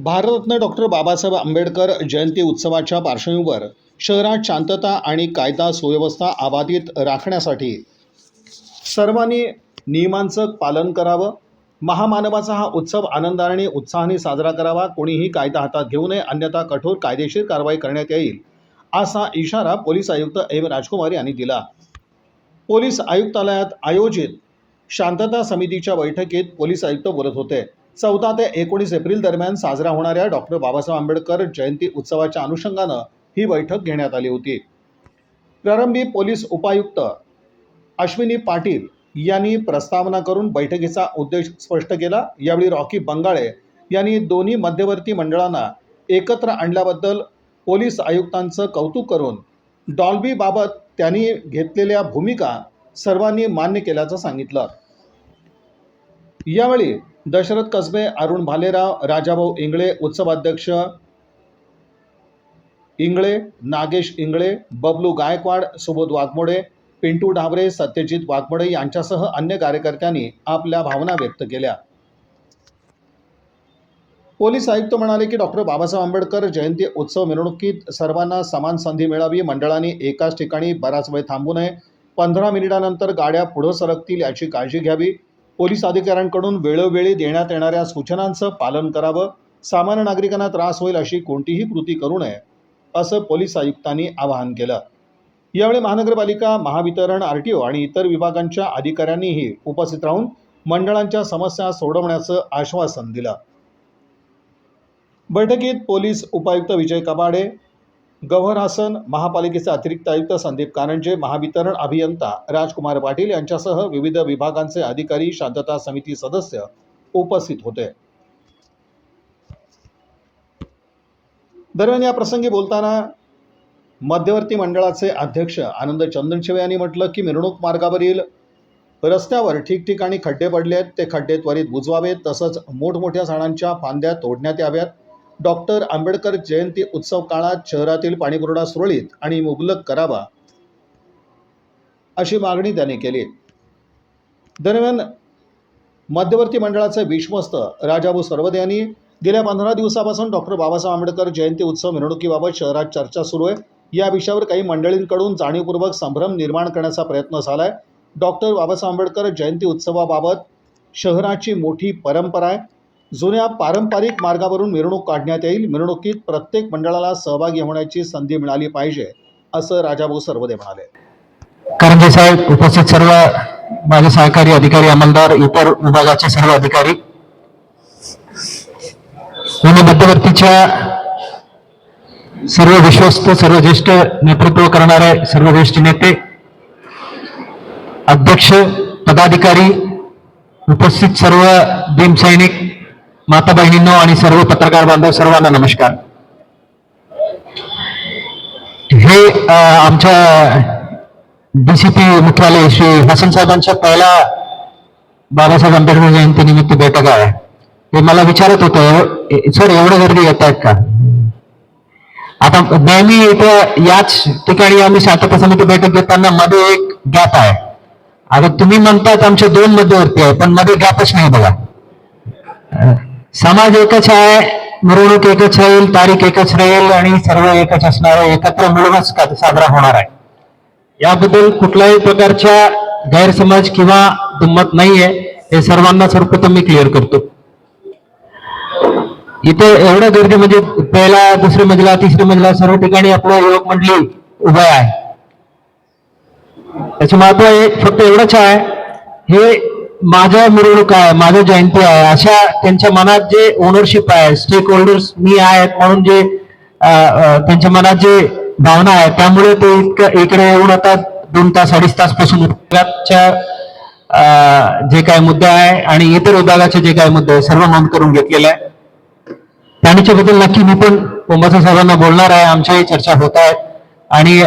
Bharat Ratna doctor Babasaheb Ambedkar जयंती उत्सवाच्या पार्श्वभूमीवर शहरात शांतता आणि कायदा सुव्यवस्था अबाधित राखण्यासाठी सर्वांनी नियमांचं पालन करावं. महामानवाचा हा उत्सव आनंदाने उत्साहाने साजरा करावा. कोणीही कायदा हातात घेऊ नये, अन्यथा कठोर कायदेशीर कारवाई करण्यात येईल, असा इशारा पोलीस आयुक्त एम राजकुमार यांनी दिला. पोलीस आयुक्तालयात आयोजित शांतता समितीच्या बैठकीत पोलीस आयुक्त बोलत होते. 14 ते 19 एप्रिल दरम्यान साजरा होणाऱ्या डॉक्टर बाबासाहेब आंबेडकर जयंती उत्सवाच्या अनुषंगानं ही बैठक घेण्यात आली होती. प्रारंभी पोलीस उपायुक्त अश्विनी पाटील यांनी प्रस्तावना करून बैठकीचा उद्देश स्पष्ट केला. यावेळी रॉकी बंगाळे यांनी दोन्ही मध्यवर्ती मंडळांना एकत्र आणल्याबद्दल पोलीस आयुक्तांचं कौतुक करून डॉल्बीबाबत त्यांनी घेतलेल्या भूमिका सर्वांनी मान्य केल्याचं सांगितलं. यावेळी दशरथ कसबे, अरुण भालेराव, राजाभाऊ इंगळे, उत्सवाध्यक्ष इंगळे, नागेश इंगळे, बबलू गायकवाड, सुबोध वाघमोडे, पिंटू ढाबरे, सत्यजित वाघमोडे यांच्यासह अन्य कार्यकर्त्यांनी आपल्या भावना व्यक्त केल्या. पोलीस आयुक्त म्हणाले की डॉक्टर बाबासाहेब आंबेडकर जयंती उत्सव मिरवणुकीत सर्वांना समान संधी मिळावी. मंडळांनी एकाच ठिकाणी बराच वेळ थांबू नये. 15 मिनिटांनंतर गाड्या पुढे सरकतील याची काळजी घ्यावी. पोलीस अधिकाऱ्यांकडून वेळोवेळी देण्यात येणाऱ्या सूचनांचं पालन करावं. सामान्य नागरिकांना त्रास होईल अशी कोणतीही कृती करू नये, असं पोलीस आयुक्तांनी आवाहन केलं. यावेळी महानगरपालिका, महावितरण, RTO आणि इतर विभागांच्या अधिकाऱ्यांनीही उपस्थित राहून मंडळांच्या समस्या सोडवण्याचं आश्वासन दिलं. बैठकीत पोलीस उपायुक्त विजय कबाडे, गव्हर हसन, महापालिकेचे अतिरिक्त आयुक्त संदीप कारंजे, महावितरण अभियंता राजकुमार पाटील यांच्यासह विविध विभागांचे अधिकारी, शांतता समिती सदस्य उपस्थित होते. दरम्यान या प्रसंगी बोलताना मध्यवर्ती मंडळाचे अध्यक्ष आनंद चंदनशिवे यांनी म्हटलं की मिरवणूक मार्गावरील रस्त्यावर ठिकठिकाणी खड्डे पडले आहेत, ते खड्डे त्वरित बुजवावेत. तसंच मोठमोठ्या झाडांच्या फांद्या तोडण्यात याव्यात. डॉक्टर आंबेडकर जयंती उत्सव काळात शहरातील पाणीपुरवठा सुरळीत आणि मुबलक करावा, अशी मागणी त्यांनी केली. दरम्यान मध्यवर्ती मंडळाचे विश्वस्त राजाभाऊ सरवदे यांनी गेल्या 15 दिवसापासून डॉक्टर बाबासाहेब आंबेडकर जयंती उत्सव मिरवणुकीबाबत शहरात चर्चा सुरू आहे. या विषयावर काही मंडळींकडून जाणीवपूर्वक संभ्रम निर्माण करण्याचा प्रयत्न झाला आहे. डॉक्टर बाबासाहेब आंबेडकर जयंती उत्सवाबाबत शहराची मोठी परंपरा आहे. जुन्या पारंपरिक मार्गावरून मिरवणूक काढण्यात येईल. मिरवणुकीत प्रत्येक मंडळाला सहभागी होण्याची संधी मिळाली पाहिजे, असं राजाभाऊ सरवदे म्हणाले. कारंजे साहेब, उपस्थित सर्व माझे सहकारी अधिकारी, अंमलदार, इतर विभागाचे सर्व अधिकारी आणि मध्यवर्तीच्या सर्व विश्वस्त, सर्व ज्येष्ठ नेतृत्व करणारे सर्व ज्येष्ठ नेते, अध्यक्ष, पदाधिकारी, उपस्थित सर्व भीमसैनिक, माता बहिणींनो आणि सर्व पत्रकार बांधव, सर्वांना नमस्कार. हे आमच्या DCP मुख्यालय श्री हसन साहेबांच्या पहिला बाबासाहेब आंबेडकर जयंती निमित्त बैठक आहे. ते मला विचारत होतं, सर एवढं गर्दी येत आहेत का? आता नेहमी इथं याच ठिकाणी आम्ही शांतता समिती बैठक घेताना मध्ये एक गॅप आहे. आता तुम्ही म्हणतात आमच्या 2 मध्यवर्ती आहे, पण मध्ये गॅपच नाही बघा. समाज एकच आहे, मिरवणूक एकच राहील, तारीख एकच राहील आणि सर्व एकच असणार आहे. एकत्र मिळूनच साजरा होणार आहे. याबद्दल कुठल्याही प्रकारच्या गैरसमज किंवा दुमत नाहीये, हे सर्वांना सर्वप्रथम मी क्लिअर करतो. इथे एवढं गर्दी म्हणजे पहिला, दुसरी मजला, तिसरी मजला सर्व ठिकाणी आपलं युवक मंडळी उभं आहे. त्याचं महत्व फक्त एवढंच आहे, हे माझं मिरवणूक आहे, माझं जयंती आहे, अशा त्यांच्या मनात जे ओनरशिप आहे, स्टेक होल्डर्स मी आहेत म्हणून जे त्यांच्या मनात जे भावना आहे, त्यामुळे ते इकडे येऊन आता 2 तास 2.5 तास पासून जे काही मुद्दे आहे आणि इतर विभागाचे जे काही मुद्दे आहे सर्व नोंद करून घेतलेले आहे. त्याच्याबद्दल नक्की मी पण पोंबासा साहेबांना बोलणार आहे. आमच्याही चर्चा होत आहेत आणि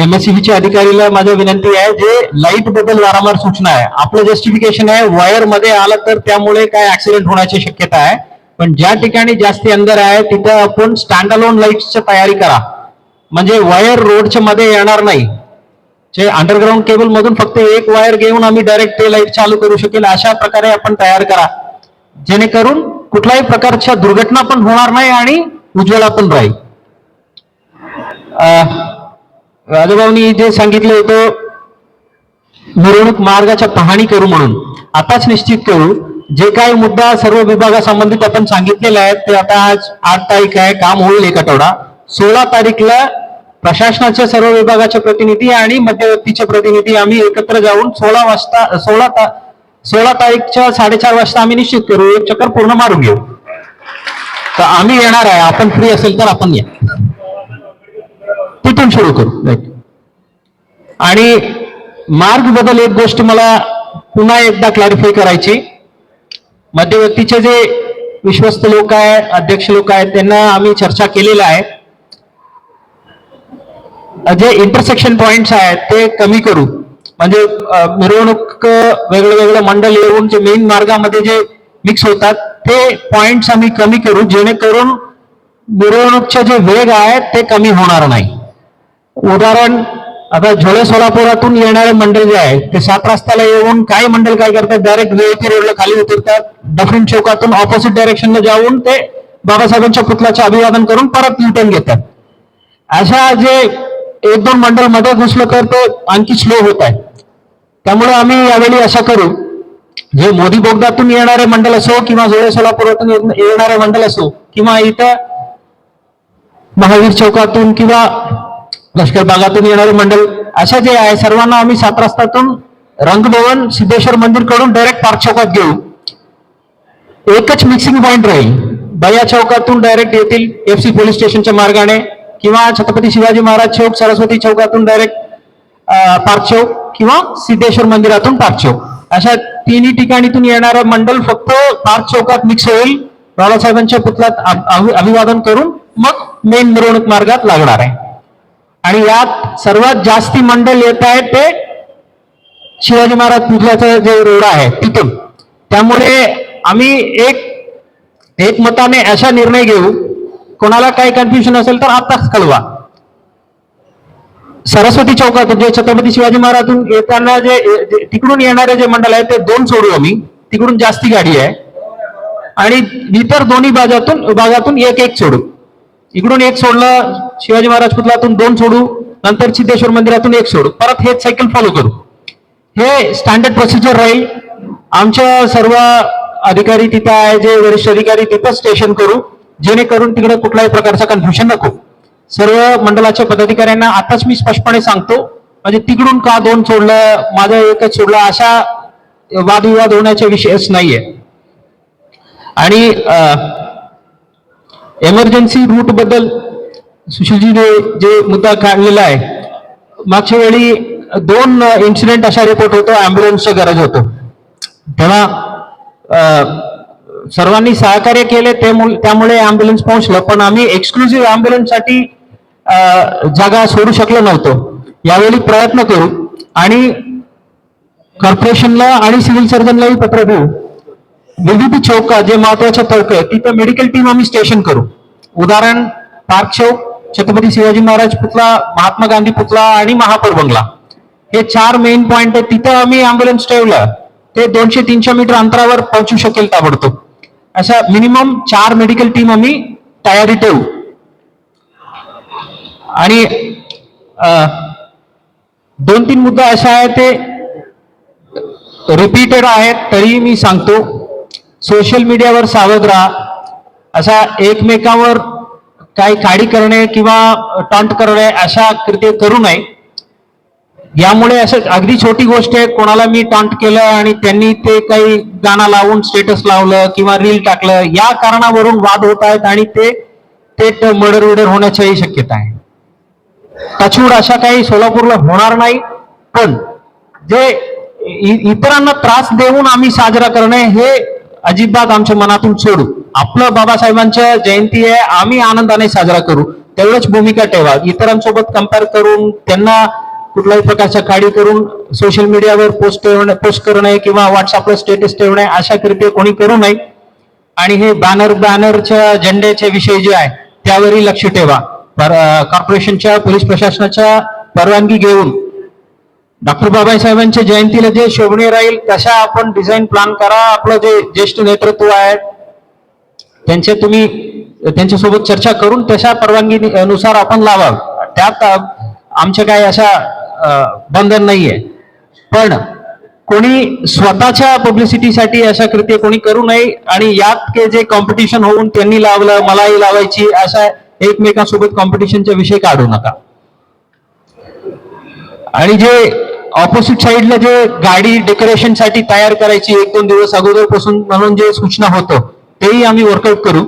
MSCBच्या अधिकारीला माझी विनंती आहे, जे लाईट बद्दल वारंवार सूचना आहे, आपलं जस्टिफिकेशन आहे वायर मध्ये आलं तर त्यामुळे काय ऍक्सिडेंट होण्याची शक्यता आहे, पण ज्या ठिकाणी जास्ती अंदर आहे तिथं आपण स्टँड अलोन लाईट्सची तयारी करा, म्हणजे वायर रोडच्या मध्ये येणार नाही. जे अंडरग्राउंड केबल मधून फक्त एक वायर घेऊन आम्ही डायरेक्ट ते लाईट चालू करू शकेल अशा प्रकारे आपण तयार करा, जेणेकरून कुठल्याही प्रकारच्या दुर्घटना पण होणार नाही आणि उज्ज्वला पण राहील. राजाभाऊनी जे सांगितलं होतं मिरवणूक मार्गाच्या पाहणी करू म्हणून, आताच निश्चित करू. जे काही मुद्दा सर्व विभागासंबंधित आपण सांगितलेले आहेत ते आता आज 8 तारीख आहे, काम होईल एक आठवडा. 16 तारीखला प्रशासनाचे सर्व विभागाचे प्रतिनिधी आणि मध्यवर्तीचे प्रतिनिधी आम्ही एकत्र जाऊन 16 तारीखच्या 4:30 वाजता आम्ही निश्चित करू, एक चक्कर पूर्ण मारून घेऊ. तर आम्ही येणार आहे, आपण फ्री असेल तर आपण या, तिथून सुरू करू. राईट. आणि मार्ग बद्दल एक गोष्ट मला पुन्हा एकदा क्लॅरिफाय करायची. मध्यवर्तीचे जे विश्वस्त लोक आहेत, अध्यक्ष लोक आहेत, त्यांना आम्ही चर्चा केलेला आहे. जे इंटरसेक्शन पॉइंट्स आहेत ते कमी करू. म्हणजे मिरवणूक वेगळं वेगळं मंडळ येऊन जे मेन मार्गामध्ये जे मिक्स होतात ते पॉइंट्स आम्ही कमी करू, जेणेकरून मिरवणूकचे जे वेग आहेत ते कमी होणार नाही. उदाहरण, आता झोळे सोलापुरातून येणारे मंडळ जे आहे ते 7 रस्त्याला येऊन काही मंडळ काय करतात, डायरेक्ट VIP रोडला खाली उतरतात, डफरीन चौकातून ऑपोजिट डायरेक्शनला जाऊन ते बाबासाहेबांच्या पुतळ्याचे अभिवादन करून परत युटर्न घेतात. अशा जे 1-2 मंडळ मध्ये घुसलं तर ते आणखी स्लो होत आहे. त्यामुळे आम्ही यावेळी असं करू, जे मोदी बोगद्यातून येणारे मंडळ असो किंवा झोळे सोलापुरातून येणारे मंडळ असो किंवा इथं महावीर चौकातून किंवा लष्कर बागातून येणारे मंडळ, अशा जे आहे सर्वांना आम्ही 7 रस्त्यातून रंगभवन सिद्धेश्वर मंदिर कडून डायरेक्ट पार्क चौकात घेऊ. एकच मिक्सिंग पॉइंट राहील. बया चौकातून डायरेक्ट येतील FC पोलीस स्टेशनच्या मार्गाने किंवा छत्रपती शिवाजी महाराज चौक सरस्वती चौकातून डायरेक्ट पार्क चौक किंवा सिद्धेश्वर मंदिरातून पार्क चौक, अशा तिन्ही ठिकाणीतून येणारं मंडळ फक्त पार्क चौकात मिक्स होईल, बाबासाहेबांच्या पुतळ्यात अभिवादन करून मग मेन मिरवणूक मार्गात लागणार आहे. आणि यात सर्वात जास्ती मंडळ येत आहेत ते शिवाजी महाराज पुतळ्याचा जे रोड आहे तिथून. त्यामुळे आम्ही एक मताने असा निर्णय घेऊ, कोणाला काही कन्फ्युजन असेल तर आताच कळवा. सरस्वती चौकात जे छत्रपती शिवाजी महाराजून येताना जे तिकडून येणारे जे मंडळ आहे ते 2 सोडू आम्ही, तिकडून जास्ती गाडी आहे. आणि इतर दोन्ही भागातून एक सोडू. इकडून 1 सोडलं, शिवाजी महाराज पुतळ्यातून 2 सोडू, नंतर सिद्धेश्वर मंदिरातून 1 सोडू, परत हेच सायकल फॉलो करू. हे स्टँडर्ड प्रोसिजर राहील. आमच्या सर्व अधिकारी तिथं आहे, जे वरिष्ठ अधिकारी तिथं स्टेशन करू, जेणेकरून तिकडे कुठल्याही प्रकारचं कन्फ्युजन नको. सर्व मंडळाच्या पदाधिकाऱ्यांना आताच मी स्पष्टपणे सांगतो, म्हणजे तिकडून का 2 सोडलं, माझं 1च सोडलं, अशा वादविवाद होण्याचा विषयच नाहीये. आणि एमर्जन्सी रूट बद्दल सुशीलजी जे मुद्दा काढलेला आहे, मागच्या वेळी 2 इन्सिडेंट अशा रिपोर्ट होतो, अँब्युलन्सची गरज होतो, तेव्हा सर्वांनी सहकार्य केले, त्यामुळे अँब्युलन्स पोहोचलं. पण आम्ही एक्सक्लुझिव्ह अँब्युलन्ससाठी जागा सोडू शकलो नव्हतो. यावेळी प्रयत्न करू आणि कॉर्पोरेशनला आणि सिव्हिल सर्जनलाही पत्र देऊ. विविध चौक जे महत्वाचे तर्क आहे तिथं मेडिकल टीम आम्ही स्टेशन करू. उदाहरण, पार्क चौक, छत्रपती शिवाजी महाराज पुतळा, महात्मा गांधी पुतळा आणि महापौर बंगला, हे 4 मेन पॉइंट आहे. तिथं आम्ही अँब्युलन्स ठेवलं ते 200-300 मीटर अंतरावर पोहोचू शकेल ताबडतोब. अशा मिनिमम 4 मेडिकल टीम आम्ही तयारी ठेवू. आणि 2-3 मुद्दा असा आहे ते रिपीटेड आहेत, तरी मी सांगतो, सोशल मीडियावर सावध राहा. असा एकमेकावर काही काडी करणे किंवा टॉन्ट करणे अशा कृत्य करू नये. यामुळे असं अगदी छोटी गोष्ट आहे, कोणाला मी टॉन्ट केलं आणि त्यांनी ते काही गाणं लावून स्टेटस लावलं किंवा रील टाकलं, या कारणावरून वाद होत आहेत आणि ते मर्डर होण्याच्याही शक्यता आहे. टचवूड अशा काही सोलापूरला होणार नाही. पण जे इतरांना त्रास देऊन आम्ही साजरा करणे हे अजिबात आमच्या मनातून सोडू. आपलं बाबासाहेबांच्या जयंती आहे, आम्ही आनंदाने साजरा करू, तेवढंच भूमिका ठेवा. इतरांसोबत कंपेअर करून त्यांना कुठल्याही प्रकारच्या काडी करून सोशल मीडियावर पोस्ट करणे किंवा व्हॉट्सअपला स्टेटस ठेवणे अशा कृत्य कोणी करू नये. आणि हे बॅनरच्या झेंड्याचे विषय जे आहे त्यावरही लक्ष ठेवा. कॉर्पोरेशनच्या पोलीस प्रशासनाच्या परवानगी घेऊन डॉक्टर बाबासाहेबांच्या जयंतीला जे शोभनीय राहील तशा आपण डिझाईन प्लॅन करा. आपलं जे ज्येष्ठ नेतृत्व आहे तुम्ही त्यांच्यासोबत चर्चा करून तशा परवानगीनुसार आपण लावा. त्यात आमच्या काही अशा बंधन नाहीये. पण कोणी स्वतःच्या पब्लिसिटीसाठी अशा कृत्य कोणी करू नये आणि यात जे कॉम्पिटिशन होऊन त्यांनी लावलं मलाही लावायची अशा एकमेकांसोबत कॉम्पिटिशनचा विषय काढू नका. आणि जे ऑपोजिट साईडला जे गाडी डेकोरेशनसाठी तयार करायची 1-2 दिवस अगोदरपासून म्हणून जे सूचना होतं तेही आम्ही वर्कआउट करू.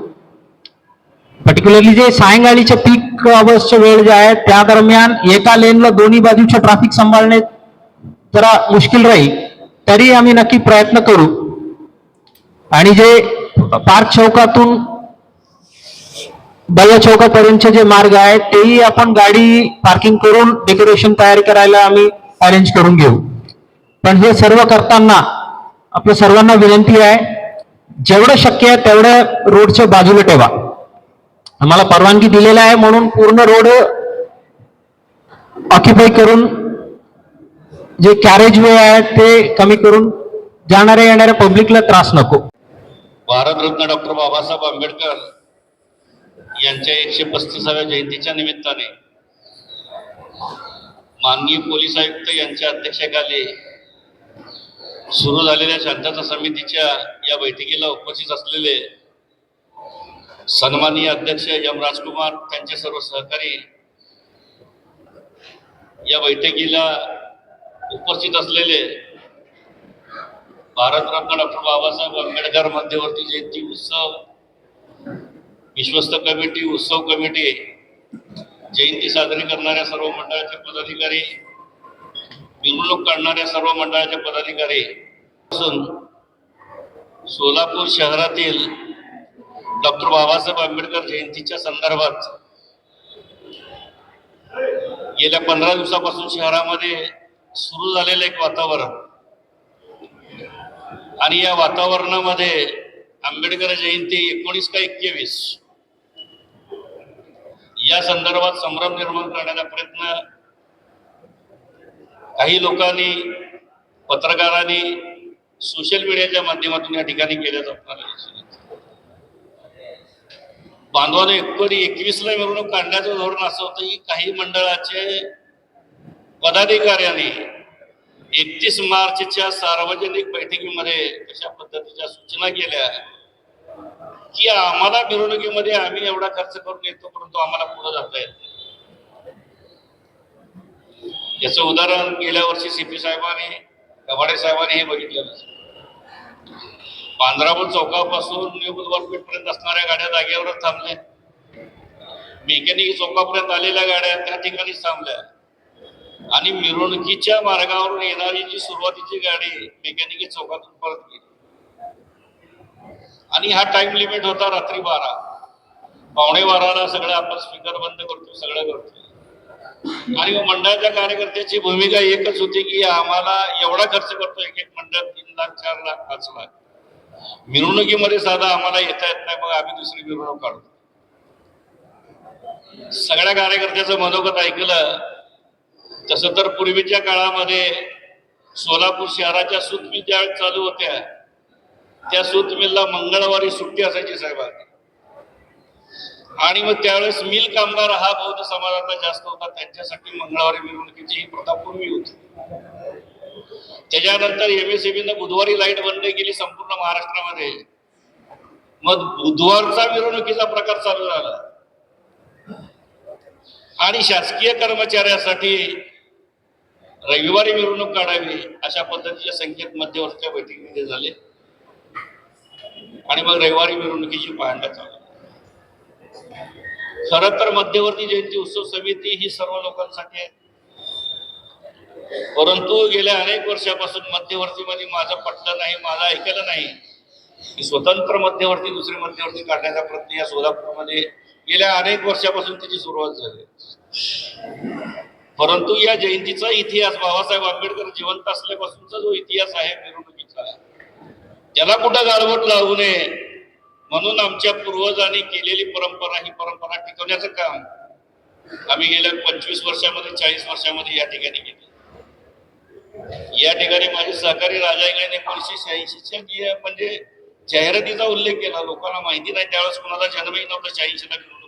पर्टिक्युलरली जे सायंकाळीच्या पीक अवर्सच्या वेळ जे आहे त्या दरम्यान एका लेनला दोन्ही बाजूच्या ट्रॅफिक सांभाळणे जरा मुश्किल राहील, तरी आम्ही नक्की प्रयत्न करू. आणि जे पार्क चौकातून बल्ला चौकापर्यंतचे जे मार्ग आहेत तेही आपण गाडी पार्किंग करून डेकोरेशन तयार करायला आम्ही अरेंज करून घेऊ. पण हे सर्व करताना आपल्या सर्वांना विनंती आहे, जेवढं शक्य आहे तेवढं रोडच्या बाजूला ठेवा. आम्हाला परवानगी दिलेला आहे म्हणून पूर्ण रोड ऑक्युपाय करून जे कॅरेज वे आहे ते कमी करून जाणाऱ्या येणाऱ्या पब्लिकला त्रास नको. भारतरत्न डॉक्टर बाबासाहेब आंबेडकर यांच्या 135व्या जयंतीच्या निमित्ताने माननीय पोलीस आयुक्त यांच्या अध्यक्षतेखाली सुरू झालेल्या शांतता समितीच्या या बैठकीला उपस्थित असलेले सन्माननीय अध्यक्ष एम राजकुमार, त्यांचे सर्व सहकारी, या बैठकीला उपस्थित असलेले भारतरत्न डॉक्टर बाबासाहेब आंबेडकर मध्यवर्ती जयंती उत्सव विश्वस्त कमिटी, उत्सव कमिटी, जयंती साजरी करणाऱ्या सर्व मंडळाचे पदाधिकारी, मिरवणूक काढणाऱ्या सर्व मंडळाचे पदाधिकारी असून सोलापूर शहरातील डॉक्टर बाबासाहेब आंबेडकर जयंतीच्या संदर्भात गेल्या 15 दिवसापासून शहरामध्ये सुरू झालेलं एक वातावरण आणि या वातावरणामध्ये आंबेडकर जयंती 19 का 21 या संदर्भात संभ्रम निर्माण करण्याचा प्रयत्न काही लोकांनी, पत्रकारांनी सोशल मीडियाच्या माध्यमातून या ठिकाणी केल्याचं आपल्याला दिसून येतं. बांधवाने 21ला मिरवणूक काढण्याचं धोरण असं होतं की काही मंडळाचे पदाधिकाऱ्यांनी 31 मार्चच्या सार्वजनिक बैठकीमध्ये अशा पद्धतीच्या सूचना केल्या की आम्हाला मिरवणुकीमध्ये आम्ही एवढा खर्च करून येतो परंतु आम्हाला पुढे जाता येत नाही. याचं उदाहरण गेल्या वर्षी सीपी साहेबांनी, कबाडे साहेबांनी हे बघितलेलं. बांद्रापूर चौकापासून न्यू बुधवारपेठ पर्यंत असणाऱ्या गाड्या जागेवरच थांबल्या. मेकॅनिक चौकापर्यंत आलेल्या गाड्या त्या ठिकाणीच थांबल्या आणि मिरवणुकीच्या मार्गावरून येणारी जी सुरुवातीची गाडी मेकॅनिक चौकातून परत गेली. आणि हा टाइम लिमिट होता रात्री 12, 11:15ला सगळं आपण स्पीकर बंद करतो, सगळं करतो. आणि मंडळाच्या कार्यकर्त्याची भूमिका एकच होती की आम्हाला एवढा खर्च करतो, एक मंडळ 3 लाख, 4 लाख, 5 लाख, मिरवणुकीमध्ये साधा आम्हाला येता येत नाही, मग आम्ही दुसरी मिरवणूक काढतो. सगळ्या कार्यकर्त्याचं मनोगत ऐकलं तसं तर पूर्वीच्या काळामध्ये सोलापूर शहराच्या सूत मिल ज्या चालू होत्या त्या सूत मिलला मंगळवारी सुट्टी असायची साहेबांनी. आणि मग त्यावेळेस मिल कामगार हा बौद्ध समाजाचा जास्त होता, त्यांच्यासाठी मंगळवारी मिरवणुकीची ही प्रथा पूर्वी होती. त्याच्यानंतर MSEBीनं बुधवारी लाईट बंद केली संपूर्ण महाराष्ट्रामध्ये. मग बुधवारचा मिरवणुकीचा प्रकार चालू झाला आणि शासकीय कर्मचाऱ्यासाठी रविवारी मिरवणूक काढावी अशा पद्धतीचे संकेत मध्यवर्तीच्या बैठकीमध्ये झाले आणि मग रविवारी मिरवणुकीची पाहणी चालू. खरं तर मध्यवर्ती जयंती उत्सव समिती ही सर्व लोकांसाठी आहे, परंतु गेल्या अनेक वर्षापासून मध्यवर्तीमध्ये माझं पटलं नाही, माझं ऐकलं नाही की स्वतंत्र मध्यवर्ती, दुसरे मध्यवर्ती काढण्याचा प्रयत्न या सोलापूरमध्ये गेल्या अनेक वर्षापासून त्याची सुरुवात झाली. परंतु या जयंतीचा इतिहास, बाबासाहेब आंबेडकर जिवंत असल्यापासूनचा जो इतिहास आहे मिरवणुकीचा, त्याला कुठं गाळवट लागू नये म्हणून आमच्या पूर्वजांनी केलेली परंपरा, ही परंपरा टिकवण्याचं काम आम्ही गेल्या 25 वर्षामध्ये, 40 वर्षामध्ये या ठिकाणी केलं. या ठिकाणी माझे सहकारी राजा इंगळे 1986च्या म्हणजे जाहिरातीचा उल्लेख केला. लोकांना माहिती नाही त्यावेळेस कोणाला जन्मही नव्हता 86ला मिरवणूक.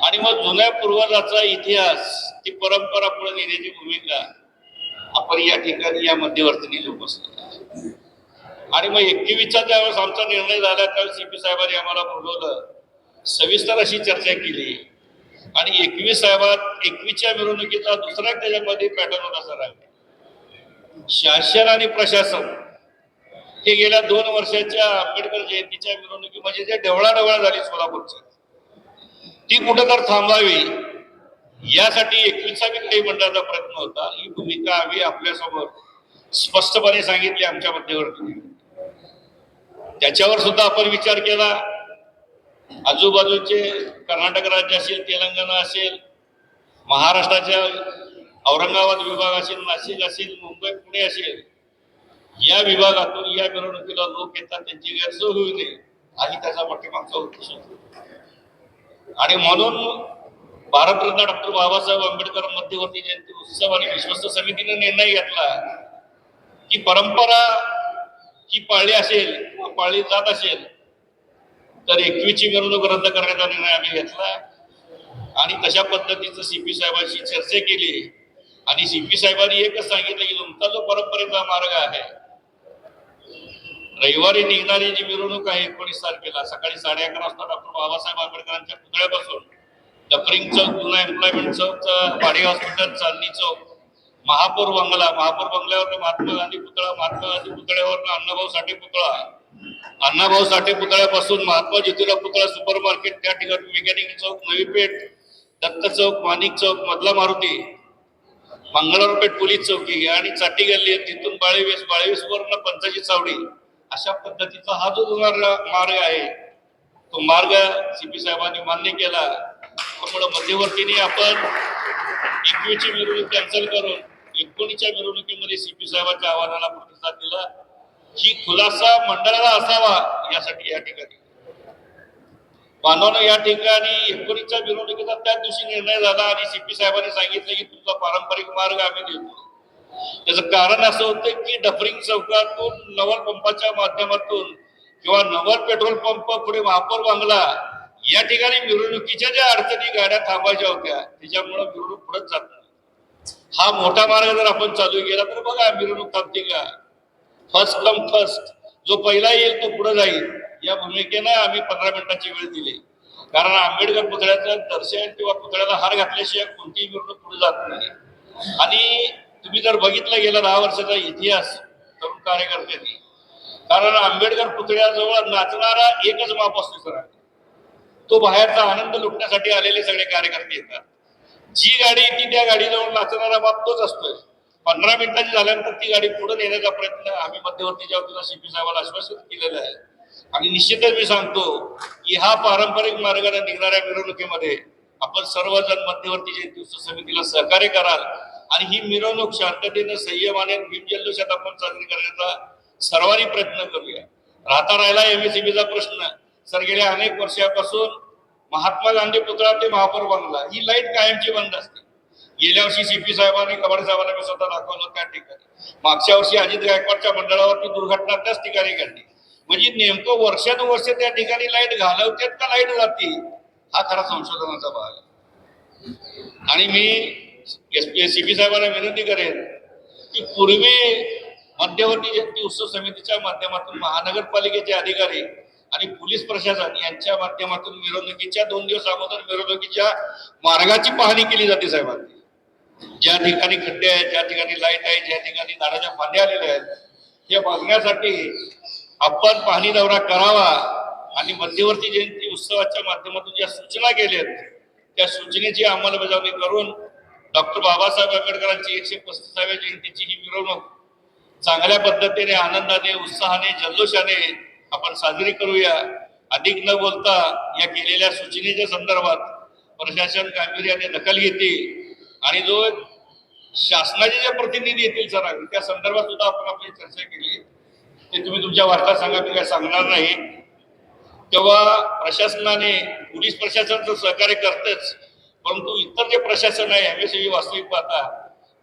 आणि मग जुन्या पूर्वजाचा इतिहास, ती परंपरा पुढे नेण्याची भूमिका आपण या ठिकाणी या मध्यवर्तींनी जोपासली. आणि मग 21चा ज्यावेळेस आमचा निर्णय झाला त्यावेळेस सीपी साहेबांनी आम्हाला बोलवलं, सविस्तर अशी चर्चा केली. आणि 21च्या मिरवणुकीचा दुसरा त्याच्यामध्ये पॅटर्न होता सर, शासन आणि प्रशासन हे गेल्या 2 वर्षाच्या आंबेडकर जयंतीच्या मिरवणुकी म्हणजे जे ढवळाढवळ झाली सोलापूरच्या, ती कुठं तर थांबावी यासाठी 21वी काही मंडळाचा प्रयत्न होता. ही भूमिका आम्ही आपल्यासमोर स्पष्टपणे सांगितली आमच्या मध्यवर्ती. त्याच्यावर सुद्धा आपण विचार केला. आजूबाजूचे कर्नाटक राज्य असेल, तेलंगणा असेल, महाराष्ट्राच्या औरंगाबाद विभाग असेल, नाशिक असेल, मुंबई पुणे असेल, या विभागातून या मिरवणुकीला लोक येतात, त्यांची गैरसोय होऊ नये आणि त्याचा पाठीमागचा उद्देश होतो. आणि म्हणून भारतरत्न डॉक्टर बाबासाहेब आंबेडकर मध्यवर्ती जयंती उत्सव आणि विश्वस्त समितीने निर्णय घेतला की परंपरा ही पाळली असेल, पाळली जात असेल तर 21ची मिरवणूक रद्द करण्याचा निर्णय आम्ही घेतला. आणि तशा पद्धतीचं सीपी साहेबांशी चर्चा केली. आणि सीपी साहेबांनी एकच सांगितलं की तुमचा जो परंपरेचा मार्ग आहे, रविवारी निघणारी जी मिरवणूक आहे 19 तारखेला सकाळी 11:30 वाजता डॉक्टर बाबासाहेब आंबेडकरांच्या पुतळ्यापासून डफरिंग चौक, जुना एम्प्लॉयमेंट चौक, वाडी हॉस्पिटल, चांदणी चौक, महापौर बंगल्यावर महात्मा गांधी पुतळा, महात्मा गांधी पुतळ्यावर अण्णाभाऊ साठे पुतळा, अण्णाभाऊ साठे पुतळ्यापासून महात्मा ज्योतिराव पुतळा सुपर मार्केट, त्या ठिकाणी मेकॅनिक चौक, नवी पेठ, दत्त चौक, माणिक चौक, मधला मारुती, मंगळवार पेठ पोलीस चौकी आणि चाटी गल्ली, तिथून बाळेवीस वरून पंचाची चावडी, अशा पद्धतीचा हा जो मार्ग आहे तो मार्ग सीपी साहेबांनी मान्य केला. त्यामुळे मध्यवर्तीने आपण 21ची मिरवणूक कॅन्सल करून 19च्या मिरवणुकीमध्ये सीपी साहेबांच्या आव्हानाला प्रतिसाद दिला. ही खुलासा मंडळाला असावा यासाठी या ठिकाणी बांधवांनो या ठिकाणी 19च्या मिरवणुकीचा त्याच दिवशी निर्णय झाला आणि सीपी साहेबांनी सांगितलं की तुमचा पारंपरिक मार्ग आम्ही देतो. त्याचं कारण असं होतं की डफरिंग चौकातून नवल पंपाच्या माध्यमातून किंवा नवल पेट्रोल पंप पुढे महापौर बंगला या ठिकाणी मिरवणुकीच्या ज्या अडचणी गाड्या थांबायच्या होत्या त्याच्यामुळे मिरवणूक पुढे जात नाही. हा मोठा मार्ग जर आपण चालू केला तर बघा मिरवणूक थांबते का. फर्स्ट कम फर्स्ट, जो पहिला येईल तो पुढे जाईल या भूमिकेनं आम्ही 15 मिनिटाची वेळ दिली. कारण आंबेडकर पुतळ्याचं दर्शन किंवा पुतळ्याला हार घातल्याशिवाय कोणतीही मिरवणूक पुढे जात नाही. आणि तुम्ही जर बघितलं गेला 10 वर्षाचा इतिहास तरुण कार्यकर्त्यांनी, कारण आंबेडकर पुतळ्याजवळ नाचणारा एकच माप असतो सर, तो बाहेरचा आनंद लुटण्यासाठी आलेले सगळे कार्यकर्ते येतात. जी गाडी येते त्या गाडीजवळ नाचणारा बाप तोच असतोय. 15 मिनिटाची झाल्यानंतर ती गाडी पुढे नेण्याचा प्रयत्न आम्ही मध्यवर्तीच्या वतीनं सीपी साहेबांना आश्वासित केलेलं आहे. आणि निश्चितच मी सांगतो की हा पारंपरिक मार्गाने निघणाऱ्या मिरवणुकीमध्ये आपण सर्वजण मध्यवर्ती जयंती उत्सव समितीला सहकार्य कराल आणि ही मिरवणूक शांततेने, संयमाने, भीम जल्लोषात आपण साजरी करण्याचा सर्वांनी प्रयत्न करूया. राहिला MSCBचा प्रश्न सर, गेल्या अनेक वर्षापासून महात्मा गांधी पुतळा ते महापौर बंगला ही लाईट कायमची बंद असते. गेल्या वर्षी सीपी साहेबांनी, कबाडे साहेबांना मी स्वतः दाखवलं त्या ठिकाणी. मागच्या वर्षी अजित गायकवाडच्या मंडळावरती दुर्घटना त्याच ठिकाणी घडली. म्हणजे नेमकं वर्षानुवर्ष त्या ठिकाणी लाईट घालवतात का लाईट जाते, हा खरा संशोधनाचा भाग आहे. आणि मी सीपी साहेबांना विनंती करेन की पूर्वी मध्यवर्ती जयंती उत्सव समितीच्या माध्यमातून महानगरपालिकेचे अधिकारी आणि पोलीस प्रशासन यांच्या माध्यमातून मिरवणुकीच्या 2 दिवस अगोदर मिरवणुकीच्या मार्गाची पाहणी केली जाते साहेबांनी. ज्या ठिकाणी खड्डे आहेत, ज्या ठिकाणी लाईट आहे, ज्या ठिकाणी झाडाच्या फांद्या आलेल्या आहेत, हे बघण्यासाठी आपण पाहणी दौरा करावा. आणि मध्यवर्ती जयंती उत्सवाच्या माध्यमातून ज्या सूचना केल्यात त्या सूचनेची अंमलबजावणी करून डॉक्टर बाबासाहेब आंबेडकरांची 135व्या जयंतीची ही मिरवणूक चांगल्या पद्धतीने, आनंदाने, उत्साहाने, जल्लोषाने आपण साजरी करूया. अधिक न बोलता या केलेल्या सूचनेच्या संदर्भात प्रशासन गांभीर्याने दखल घेते आणि जो शासनाचे जे प्रतिनिधी येतील सर त्या संदर्भात सुद्धा आपण आपली चर्चा केली. ते तुम्ही तुमच्या वार्तात सांगा, मी काय सांगणार नाही. तेव्हा प्रशासनाने, पोलीस प्रशासनाचं सहकार्य करतेच, परंतु इतर जे प्रशासन आहे MSCB वास्तविक पाहता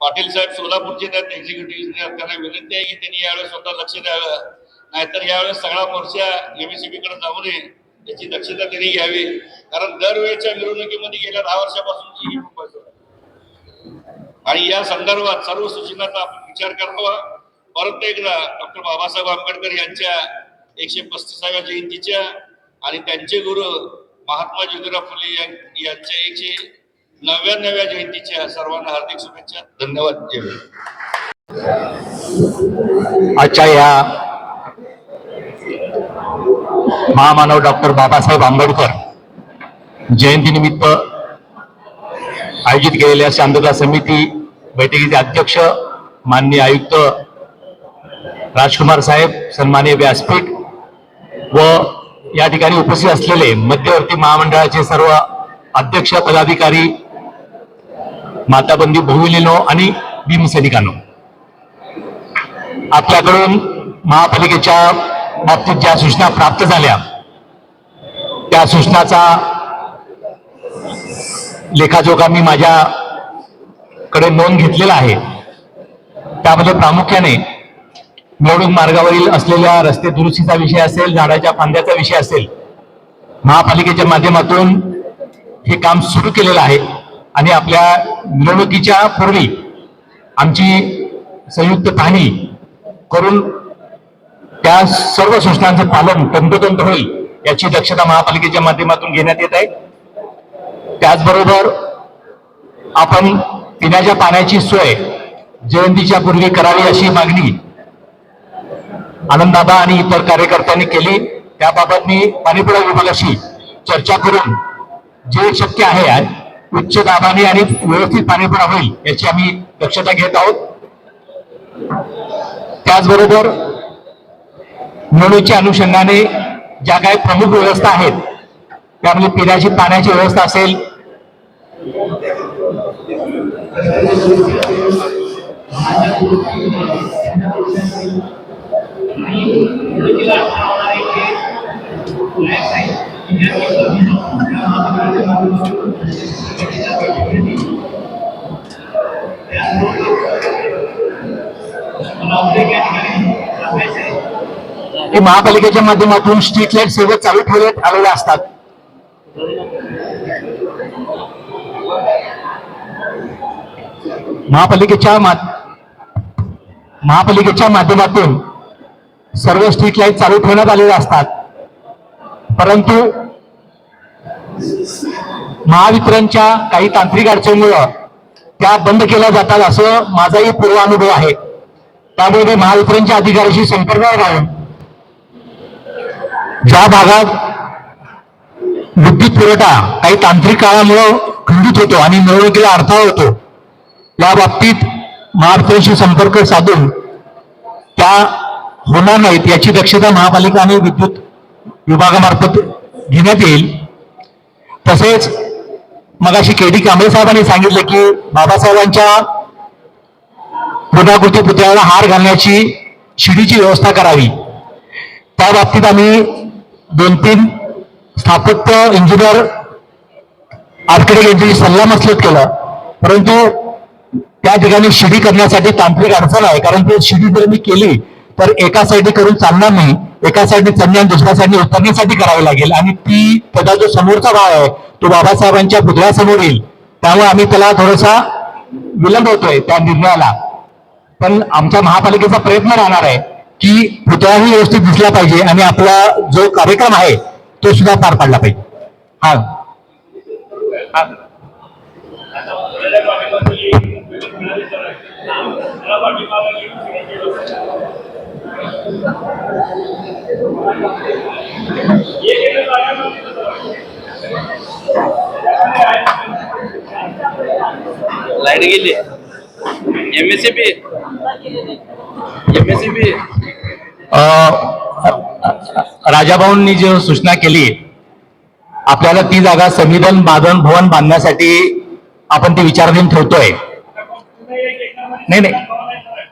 पाटील साहेब सोलापूरचे त्यात एक्झिक्युटिव्ह, त्यांना विनंती आहे की त्यांनी यावेळेस स्वतः लक्ष द्यावं नाहीतर यावेळेस सगळा मोर्चा एमएससीबी कडे जाऊ नये याची दक्षता त्यांनी घ्यावी, कारण दरवेळेच्या मिरवणुकीमध्ये गेल्या 10 वर्षापासूनची ही मुंबई आणि या संदर्भात सर्व सूचनांचा आपण विचार करतो. परत एकदा डॉक्टर बाबासाहेब आंबेडकर यांच्या 135व्या जयंतीच्या आणि त्यांचे गुरु महात्मा ज्योतिराव फुले यांच्या 199व्या जयंतीच्या सर्वांना हार्दिक शुभेच्छा. धन्यवाद. जय हिंद. आजच्या या महामानव डॉक्टर बाबासाहेब आंबेडकर जयंतीनिमित्त आयोजित केलेल्या शांतता समिती बैठकीचे अध्यक्ष माननीय आयुक्त राजकुमार साहेब, सन्माननीय व्यासपीठ व या ठिकाणी उपस्थित असलेले मध्यवर्ती महामंडळाचे सर्व अध्यक्ष पदाधिकारी, माताबंदी भगिनींनो आणि भीमसैनिकांनो, आपल्याकडून महापालिकेच्या बाबतीत ज्या सूचना प्राप्त झाल्या त्या सूचनाचा लेखाजोखा मी माझ्याकडे नोंद घेतलेला आहे. त्यामध्ये प्रामुख्याने मिरवणूक मार्गावरील असलेल्या रस्ते दुरुस्तीचा विषय असेल, झाडाच्या फांद्याचा विषय असेल, महापालिकेच्या माध्यमातून हे काम सुरू केलेलं आहे आणि आपल्या मिरवणुकीच्या पूर्वी आमची संयुक्त पाहणी करून त्या सर्व सूचनांचं पालन तंतोतंत होईल याची दक्षता महापालिकेच्या माध्यमातून घेण्यात येत आहे. त्याचबरोबर आपण पिण्याच्या पाण्याची सोय जयंतीच्या पूर्वी करावी अशी मागणी आनंददादा आणि इतर कार्यकर्त्यांनी केली. त्याबाबत मी पाणीपुरवठा विभागाशी चर्चा करून जे शक्य आहे उच्च दाबाने आणि व्यवस्थित पाणीपुरवठा होईल याची आम्ही दक्षता घेत आहोत. त्याचबरोबर मिरवणुकीच्या अनुषंगाने ज्या काही प्रमुख व्यवस्था आहेत त्यामध्ये पिण्याची पाण्याची व्यवस्था असेल, हे महापालिकेच्या माध्यमातून स्ट्रीट लाईट सेवा चालू ठेवण्यात आलेल्या असतात. महापालिकेच्या माध्यमातून सर्व स्ट्रीट लाईट चालू ठेवण्यात आलेल्या असतात, परंतु महावितरणच्या काही तांत्रिक अडचणीमुळे त्या बंद केल्या जातात असं माझाही पूर्वानुभव आहे. त्यामुळे महावितरणच्या अधिकाऱ्याशी संपर्कात राहून ज्या भागात विद्युत पुरवठा काही तांत्रिक काळामुळे खंडित होतो आणि मिरवणुकीला अडथळा होतो, या बाबतीत महावितरणशी संपर्क साधून त्या होणार नाहीत याची दक्षता महापालिका आणि विद्युत विभागामार्फत घेण्यात येईल. तसेच मगाशी के डी कांबळे साहेबांनी सांगितलं की बाबासाहेबांच्या पूर्णाकृती पुतळ्याला हार घालण्याची शिडीची व्यवस्था करावी. त्या बाबतीत आम्ही 2-3 स्थापत्य इंजिनियर आर्किटेक्ट यांची सल्लामसलत केलं, परंतु त्या ठिकाणी शिडी करण्यासाठी तांत्रिक अडचण आहे. कारण ती शिडी जर मी केली तर एका साईडने करून चालणार नाही, एका साईडने चढणे आणि दुसऱ्या साईडने उतरण्यासाठी करावी लागेल आणि ती त्याचा जो समोरचा भाग आहे तो बाबासाहेबांच्या पुतळ्यासमोर येईल. त्यामुळे आम्ही त्याला थोडासा विलंब होतोय त्या निर्णयाला. पण आमच्या महापालिकेचा प्रयत्न राहणार आहे की पुतळाही व्यवस्थित दिसला पाहिजे आणि आपला जो कार्यक्रम आहे तो सुद्धा पार पाडला पाहिजे. हा लाईट गेली. एमएससीबी राजाभाऊंनी जो सूचना केली, आपल्याला ती जागा संविधान भवन बांधण्यासाठी आपण ती विचाराधीन ठेवतोय.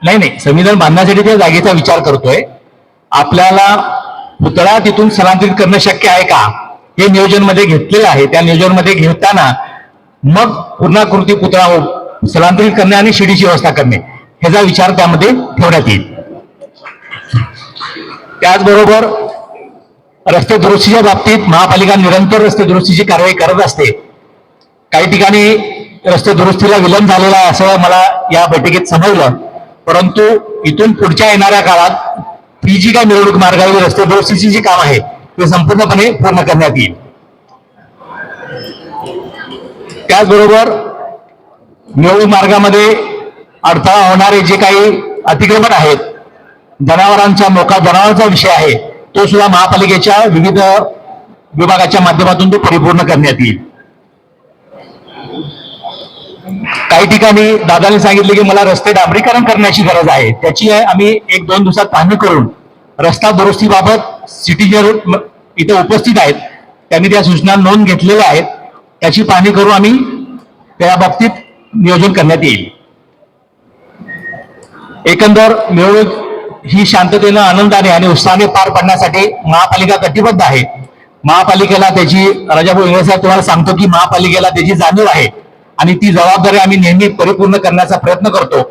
नाही, संविधान बांधण्यासाठी त्या जागेचा विचार करतोय. आपल्याला पुतळा तिथून स्थलांतरित करणं शक्य आहे का हे नियोजन मध्ये घेतलेलं आहे. त्या नियोजन मध्ये घेताना मग पूर्णाकृती पुतळा स्थलांतरित करणे आणि शिडीची व्यवस्था करणे ह्याचा विचार त्यामध्ये ठेवण्यात येईल. त्याचबरोबर रस्ते दुरुस्तीच्या बाबतीत महापालिका निरंतर रस्ते दुरुस्तीची कारवाई करत असते. काही ठिकाणी रस्ते दुरुस्तीला विलंब झालेला आहे असं मला या बैठकीत समजलं, परंतु इथून पुढच्या येणाऱ्या काळात ही जी काही मिरवणूक मार्गावरील रस्ते दुरुस्तीची जी काम आहे ते संपूर्णपणे पूर्ण करण्यात येईल. त्याचबरोबर मिरवणूक मार्गामध्ये अडथळा होणारे जे काही अतिक्रमण आहेत, जनावरांचा विषय आहे, तो सुद्धा महापालिकेच्या विविध विभागाच्या माध्यमातून तो परिपूर्ण करण्यात येईल. काही ठिकाणी दादांनी सांगितले की मला रस्ते डांबरीकरण करण्याची गरज आहे, त्याची आम्ही 1-2 दिवसात पाहणी करून रस्ता दुरुस्तीबाबत सिटीजन इथे उपस्थित आहेत, त्यांनी त्या सूचना नोंद घेतलेल्या आहेत, त्याची पाहणी करून आम्ही त्या बाबतीत नियोजन करण्यात येईल. एकंदर मिरवणूक ही शांततेनं, आनंदाने आणि उत्साहाने पार पाडण्यासाठी महापालिका कटिबद्ध आहे. महापालिकेला त्याची राजाभाऊ इंगळे साहेब तुम्हाला सांगतो की महापालिकेला त्याची जाणीव आहे आणि ती जबाबदारी आम्ही नेहमी परिपूर्ण करण्याचा प्रयत्न करतो.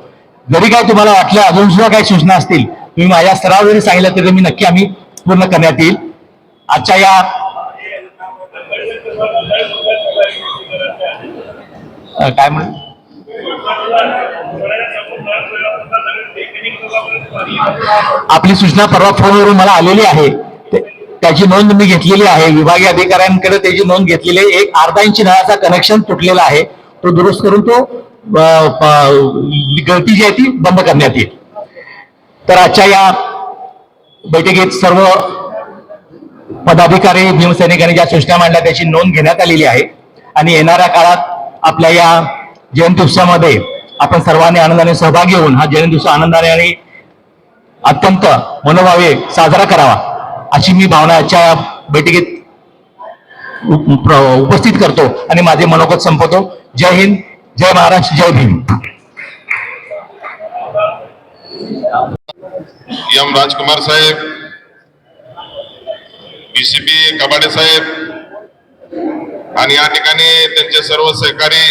जरी काय तुम्हाला वाटलं अजून सुद्धा काही सूचना असतील, तुम्ही माझ्या स्तरावर जरी सांगितलं तरी मी नक्की आम्ही पूर्ण करण्यात येईल. आजच्या या काय म्हण आपली सूचना परवा फोनवरून मला आलेली आहे, त्याची नोंद मी घेतलेली आहे. विभागीय अधिकाऱ्यांकडे त्याची नोंद घेतलेली आहे. एक अर्धा इंच नळाचा कनेक्शन तुटलेला आहे, तो दुरुस्त करून तो गळती जी आहे ती बंद करण्यात येईल. तर आजच्या या बैठकीत सर्व पदाधिकारी भीमसैनिकांनी ज्या सूचना मांडल्या त्याची नोंद घेण्यात आलेली आहे आणि येणाऱ्या काळात आपल्या या जयंती उत्सवामध्ये आपण सर्वांनी आनंदाने सहभागी होऊन हा जयंती उत्सव आनंदाने आणि अत्यंत मनोभावे साजरा करावा अशी मी भावना आजच्या बैठकीत उपस्थित करतो आणि माझे मनोगत संपवतो. जय हिंद, जय महाराष्ट्र, जय भीम. एम राजकुमार साहेब, बीसीपी कबाडे साहेब आणि या ठिकाणी त्यांचे सर्व सहकारी,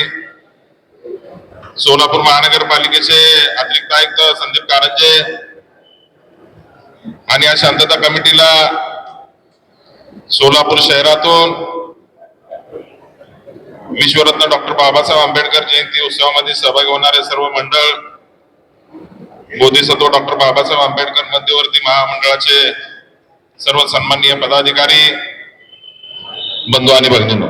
सोलापूर महानगरपालिकेचे अतिरिक्त आयुक्त संदीप कारंजे आणि या शांतता कमिटीला सोलापूर शहरातून विश्वरत्न डॉक्टर बाबासाहेब आंबेडकर जयंती उत्सवामध्ये सहभागी होणारे सर्व मंडळ, बोधिसत्व डॉक्टर बाबासाहेब आंबेडकर मध्यवर्ती महामंडळाचे सर्व सन्माननीय पदाधिकारी, बंधू आणि भगिनींनो,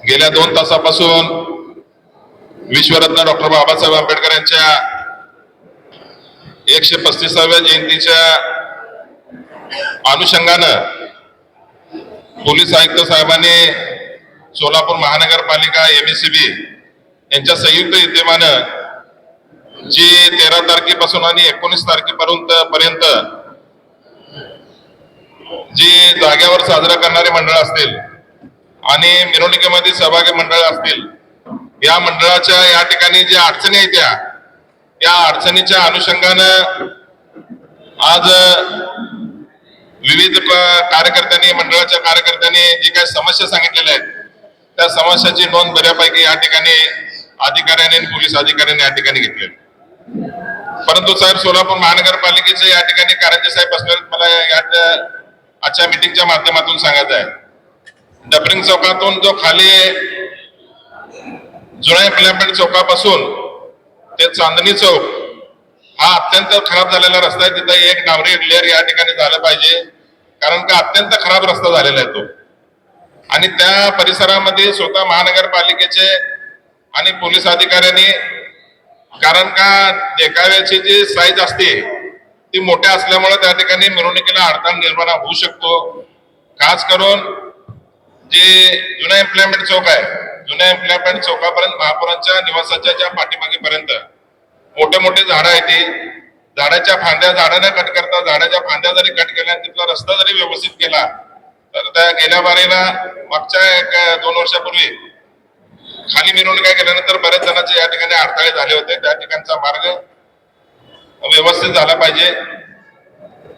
गेल्या 2 तासापासून विश्वरत्न डॉक्टर बाबासाहेब आंबेडकर यांच्या 135व्या जयंतीच्या अनुषंगानं पोलीस आयुक्त साहेबांनी सोलापूर महानगरपालिका एमएससीबी यांच्या संयुक्त विद्यमानं जी 13 तारखेपासून आणि 19 तारखेपर्यंत जी जाग्यावर साजरा करणारे मंडळ असतील आणि मिरवणुकीमध्ये सहभागी मंडळ असतील, या मंडळाच्या या ठिकाणी ज्या अडचणी आहेत त्या अडचणीच्या अनुषंगानं आज विविध कार्यकर्त्यांनी, मंडळाच्या कार्यकर्त्यांनी जी काही समस्या सांगितलेल्या आहेत त्या समस्याची नोंद बऱ्यापैकी या ठिकाणी अधिकाऱ्यांनी आणि पोलीस अधिकाऱ्यांनी या ठिकाणी घेतली. परंतु साहेब, सोलापूर महानगरपालिकेचे या ठिकाणी कारंजे साहेब असलेले मला या आजच्या मीटिंगच्या माध्यमातून सांगायचं आहे, डबरिंग चौकातून जो खाली जुन्या इम्प्लिमेंट चौकापासून ते चांदणी चौक हा अत्यंत खराब झालेला रस्ता आहे. तिथे एक डांबरी लेअर या ठिकाणी झालं पाहिजे, कारण का अत्यंत खराब रस्ता झालेला आहे तो. आणि त्या परिसरामध्ये स्वतः महानगरपालिकेचे आणि पोलीस अधिकाऱ्यांनी, कारण का देखाव्याची जी साईज असते ती मोठ्या असल्यामुळे त्या ठिकाणी मिरवणुकीला अडथळा निर्माण होऊ शकतो. खास करून जे जुना इम्प्लिमेंट चौक आहे, जुन्या इम्प्लिमेंट चौकापर्यंत महापौरांच्या निवासाच्या ज्या पाठीमागेपर्यंत मोठे मोठे झाडं आहेत, ती झाडाच्या फांद्या झाडाने कट करता, झाडाच्या फांद्या जरी कट केल्या, तिथला रस्ता जरी व्यवस्थित केला तर त्या गेल्या बारीला मागच्या 1-2 वर्षापूर्वी खाली मिरवणुका केल्यानंतर बऱ्याच जणांचे या ठिकाणी अडथळे झाले होते. त्या ठिकाणचा मार्ग व्यवस्थित झाला पाहिजे.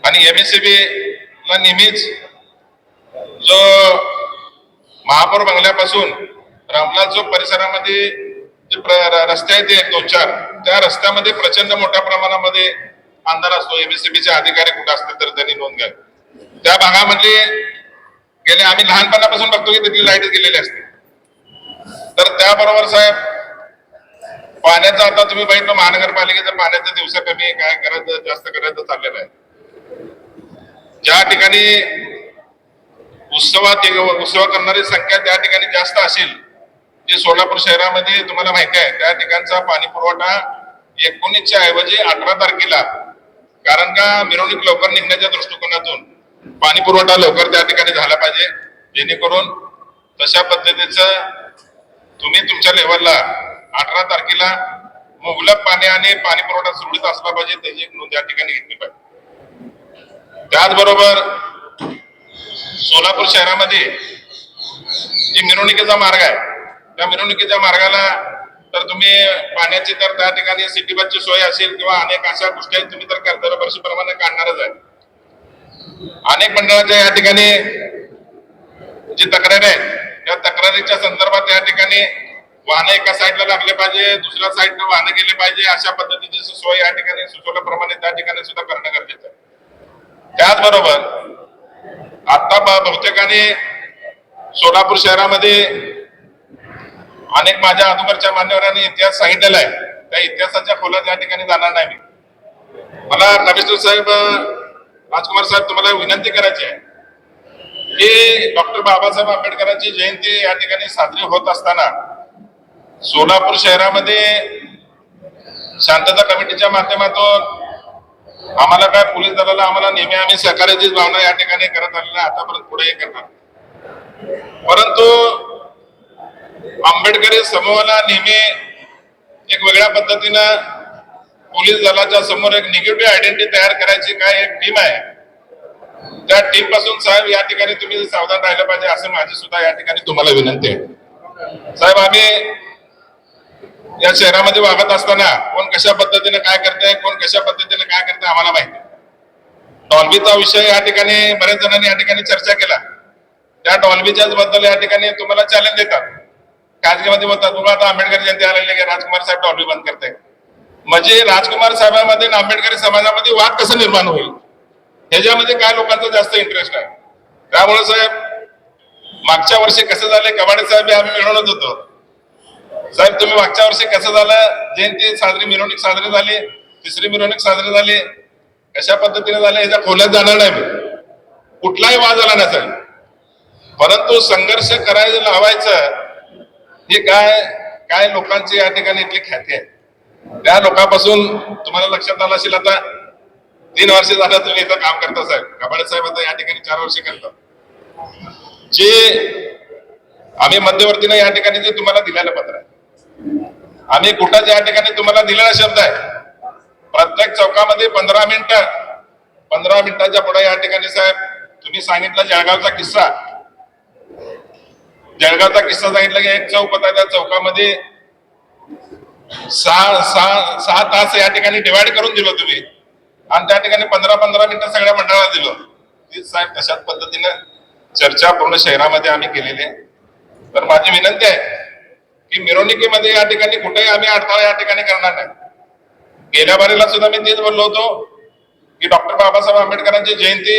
आणि एमएससीबी ला नेहमीच जो महापौर बंगल्यापासून रामलाल चौक परिसरामध्ये जे रस्ते आहेत 1-2-4 त्या रस्त्यामध्ये प्रचंड मोठ्या प्रमाणामध्ये आमदार असतो, एमएससीबीचे अधिकारी कुठे असतील तर त्यांनी नोंद घ्या. त्या भागामधले गेले आम्ही लहानपणापासून बघतो की तिथली लाईट गेलेली असते. तर त्याबरोबर साहेब पाण्याचं आता तुम्ही बघितलं महानगरपालिकेचं पाण्याचं दिवसा कमी काय करायचं जास्त करायचं चाललेलं आहे. ज्या ठिकाणी उत्सव करणारी संख्या त्या ठिकाणी जास्त असेल, जे सोलापूर शहरामध्ये तुम्हाला माहिती आहे त्या ठिकाणचा पाणी पुरवठा 19च्या ऐवजी 18 तारखेला, कारण का मिरवणूक लवकर निघण्याच्या दृष्टिकोनातून पाणी पुरवठा लवकर त्या ठिकाणी झाला पाहिजे, जेणेकरून तशा पद्धतीचं तुम्ही तुमच्या लेवलला 18 तारखेला मुबलक पाणी आणि पाणी पुरवठा सुरळीत असला पाहिजे त्याची एक नोंद या ठिकाणी घेतली पाहिजे. त्याचबरोबर सोलापूर शहरामध्ये जी मिरवणुकीचा मार्ग आहे त्या मिरवणुकीच्या मार्गाला तर तुम्ही पाण्याची तर त्या ठिकाणी सिटी बसची सोय असेल किंवा अनेक अशा गोष्टी आहेत तुम्ही तर दरवर्षीप्रमाणे काढणारच आहे. अनेक मंडळाच्या या ठिकाणी जी तक्रारी आहे त्या तक्रारीच्या संदर्भात या ठिकाणी वाहनं एका साईडला लागले पाहिजे, दुसऱ्या साईडला वाहनं गेले पाहिजे, अशा पद्धतीची सोय या ठिकाणी सुचवल्याप्रमाणे त्या ठिकाणी सुद्धा करणं गरजेचं आहे. त्याचबरोबर आता बहुतेकाने सोलापूर शहरामध्ये अनेक माझ्या अगोदरच्या मान्यवरांनी इतिहास सांगितलेला आहे, त्या इतिहासाच्या खोलात या ठिकाणी जाणार नाही मी. मला कमिशनर साहेब राजकुमार साहेब तुम्हाला विनंती करायची आहे की डॉक्टर बाबासाहेब आंबेडकरांची जयंती या ठिकाणी साजरी होत असताना सोलापूर शहरामध्ये शांतता कमिटीच्या माध्यमातून आम्हाला काय पोलीस दलाला आम्हाला नेहमी आम्ही सहकार्याची भावना या ठिकाणी करत आलेला आतापर्यंत पुढेही करणार. परंतु आंबेडकरी समूहाला नेहमी एक वेगळ्या पद्धतीनं पोलीस दलाच्या समोर एक निगेटिव्ह आयडेंटिटी तयार करायची काय एक टीम आहे, त्या टीम पासून साहेब या ठिकाणी तुम्ही सावधान राहिलं पाहिजे असं माझी सुद्धा या ठिकाणी तुम्हाला विनंती आहे. साहेब आम्ही या शहरामध्ये वागत असताना कोण कशा पद्धतीने काय करते, कोण कशा पद्धतीने काय करते आम्हाला माहिती. डॉल्बीचा विषय या ठिकाणी बरेच जणांनी या ठिकाणी चर्चा केला. त्या डॉल्बीच्या बद्दल या ठिकाणी तुम्हाला चॅलेंज देतात, खाजगीमध्ये बोलतात तुम्हाला आता आंबेडकर जयंती आलेली की राजकुमार साहेब डॉल्बी बंद करताय. म्हणजे राजकुमार साहेबांमध्ये आणि आंबेडकरी समाजामध्ये वाद कसं निर्माण होईल ह्याच्यामध्ये काय लोकांचा जास्त इंटरेस्ट आहे. त्यामुळे साहेब मागच्या वर्षी कसं झालं, कबाडे साहेब आम्ही मिळवत होतो साहेब, तुम्ही मागच्या वर्षी कसं झालं जयंती साजरी मिरवणूक साजरी झाली, तिसरी मिरवणूक साजरी झाली, कशा पद्धतीने झालं याच्या खोल्यात जाणार नाही मी. कुठलाही वाद झाला नाही साहेब, परंतु संघर्ष करायला लावायचं हे काय काय लोकांची या ठिकाणी इथली ख्याती आहे. त्या लोकांपासून तुम्हाला लक्षात आलं असेल आता 3 वर्ष झालं तुम्ही इथं काम करता साहेब, कबाडे साहेब आता या ठिकाणी 4 वर्ष करतात. जे आम्ही मध्यवर्तीने या ठिकाणी जे तुम्हाला दिलेलं पत्र आहे, आम्ही कुठं या ठिकाणी तुम्हाला दिलेला शब्द आहे, प्रत्येक चौकामध्ये 15 मिनिटाच्या पुढे या ठिकाणी साहेब तुम्ही सांगितलं जळगावचा किस्सा सांगितलं की एक चौक होता, त्या चौकामध्ये 6 तास या ठिकाणी डिवाइड करून दिलो तुम्ही आणि त्या ठिकाणी 15 मिनिटं सगळ्या मंडळाला दिलो. ती साहेब तशाच पद्धतीनं चर्चा पूर्ण शहरामध्ये आम्ही केलेली आहे. तर माझी विनंती आहे की मिरवणुकीमध्ये या ठिकाणी कुठेही आम्ही अडथळा या ठिकाणी करणार नाही. गेल्या बारीला सुद्धा मी तेच बोललो होतो की डॉक्टर बाबासाहेब आंबेडकरांची जयंती